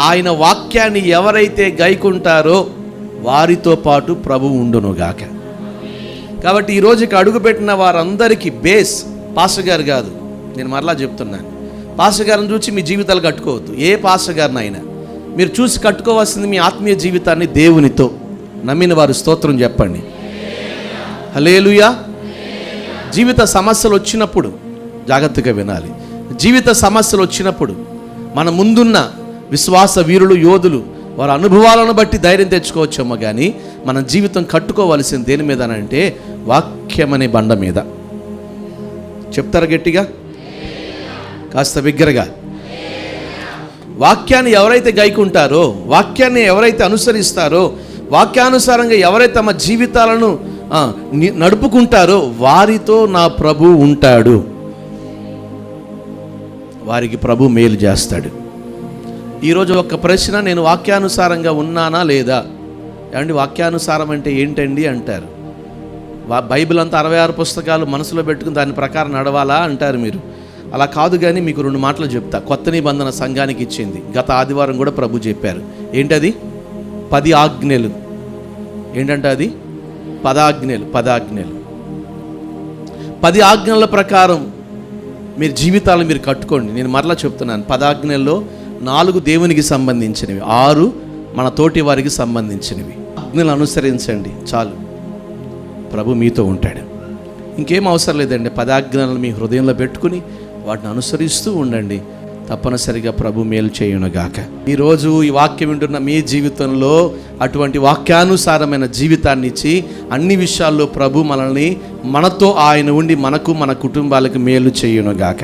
ఆయన వాక్యాన్ని ఎవరైతే గైకుంటారో వారితో పాటు ప్రభు ఉండునుగాక. కాబట్టి ఈ రోజుకి అడుగుపెట్టిన వారందరికీ బేస్ పాస్టర్ గారు కాదు. నేను మరలా చెప్తున్నాను, పాస్టర్ గారిని చూసి మీ జీవితాలు కట్టుకోవద్దు. ఏ పాస్టర్ గారిని అయినా మీరు చూసి కట్టుకోవాల్సింది మీ ఆత్మీయ జీవితాన్ని దేవునితో. నమ్మిన వారు స్తోత్రం చెప్పండి. హల్లెలూయా. జీవిత సమస్యలు వచ్చినప్పుడు జాగ్రత్తగా వినాలి. జీవిత సమస్యలు వచ్చినప్పుడు మన ముందున్న విశ్వాస వీరులు, యోధులు, వారి అనుభవాలను బట్టి ధైర్యం తెచ్చుకోవచ్చేమో, కానీ మన జీవితం కట్టుకోవాల్సింది దేని మీద అంటే వాక్యం అనే బండ మీద. చెప్తారా గట్టిగా, కాస్త బిగ్గరగా? వాక్యాన్ని ఎవరైతే గైకుంటారో, వాక్యాన్ని ఎవరైతే అనుసరిస్తారో, వాక్యానుసారంగా ఎవరైతే తమ జీవితాలను నడుపుకుంటారో వారితో నా ప్రభు ఉంటాడు. వారికి ప్రభు మేలు చేస్తాడు. ఈరోజు ఒక ప్రశ్న, నేను వాక్యానుసారంగా ఉన్నానా లేదా? ఏమండి, వాక్యానుసారం అంటే ఏంటండి అంటారు. బైబిల్ అంతా 66 పుస్తకాలు మనసులో పెట్టుకుని దాని ప్రకారం నడవాలా అంటారు మీరు. అలా కాదు, కానీ మీకు 2 మాటలు చెప్తా. కొత్త నిబంధన సంఘానికి ఇచ్చింది, గత ఆదివారం కూడా ప్రభు చెప్పారు. ఏంటది? 10 ఆజ్ఞలు. ఏంటంటే అది 10 ఆజ్ఞలు. 10 ఆజ్ఞల ప్రకారం మీరు జీవితాలు మీరు కట్టుకోండి. నేను మరలా చెప్తున్నాను, 10 ఆజ్ఞల్లో 4 దేవునికి సంబంధించినవి, 6 మన తోటి వారికి సంబంధించినవి. ఆజ్ఞలు అనుసరించండి చాలు, ప్రభు మీతో ఉంటాడు. ఇంకేం అవసరం లేదండి. 10 ఆజ్ఞలను మీ హృదయంలో పెట్టుకుని వాటిని అనుసరిస్తూ ఉండండి. తప్పనిసరిగా ప్రభు మేలు చేయునుగాక. ఈరోజు ఈ వాక్యం వింటున్న మీ జీవితంలో అటువంటి వాక్యానుసారమైన జీవితాన్ని ఇచ్చి అన్ని విషయాల్లో ప్రభు మనల్ని, మనతో ఆయన ఉండి మనకు, మన కుటుంబాలకు మేలు చేయునుగాక.